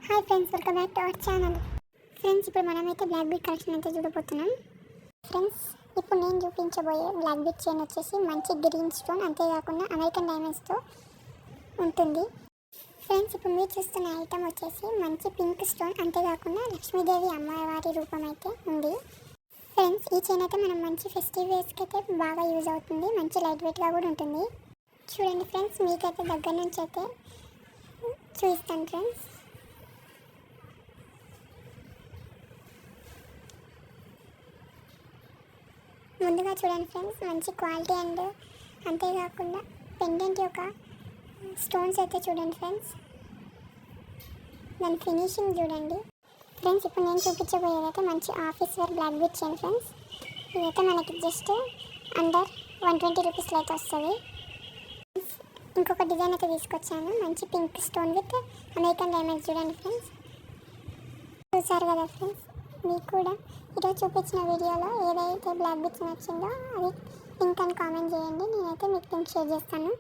Hi friends, welcome back to our channel. Friends, ఇప్పుడు మనమైతే black beat collection అయితే చూడబోతున్నాం. ఫ్రెండ్స్, ఇప్పుడు నేను చూపించబోయే బ్లాక్ బీట్ చైన్ వచ్చేసి మంచి గ్రీన్ స్టోన్, అంతేకాకుండా అమెరికన్ డైమండ్స్తో ఉంటుంది. ఫ్రెండ్స్, ఇప్పుడు మీరు చూస్తున్న ఐటమ్ వచ్చేసి మంచి పింక్ స్టోన్, అంతేకాకుండా లక్ష్మీదేవి అమ్మవారి రూపం అయితే ఉంది. ఫ్రెండ్స్, ఈ చైన్ అయితే మనం మంచి ఫెస్టివ్ వేర్స్కి అయితే బాగా యూజ్ అవుతుంది. మంచి లైట్ వెయిట్గా కూడా ఉంటుంది. చూడండి ఫ్రెండ్స్, మీకైతే దగ్గర నుంచి అయితే చూపిస్తాను ఫ్రెండ్స్. ముందుగా చూడండి ఫ్రెండ్స్, మంచి క్వాలిటీ అండ్ అంతేకాకుండా పెండెంట్ యొక్క స్టోన్స్ అయితే చూడండి ఫ్రెండ్స్. దాని ఫినిషింగ్ చూడండి ఫ్రెండ్స్. ఇప్పుడు నేను చూపించబోయేదైతే మంచి office wear black bead chain friends. ఇదైతే మనకి జస్ట్ అండర్ 120 రూపీస్లో అయితే వస్తుంది. ఇంకొక డిజైన్ అయితే తీసుకొచ్చాను, మంచి pink stone with American diamonds. చూడండి ఫ్రెండ్స్, చూసారు కదా ఫ్రెండ్స్. మీకు కూడా ఈరోజు చూపించిన వీడియోలో ఏదైతే బ్లాక్ బీట్స్ నచ్చిందో అది లింక్ అని కామెంట్ చేయండి. నేనైతే మీకు లింక్ షేర్ చేస్తాను.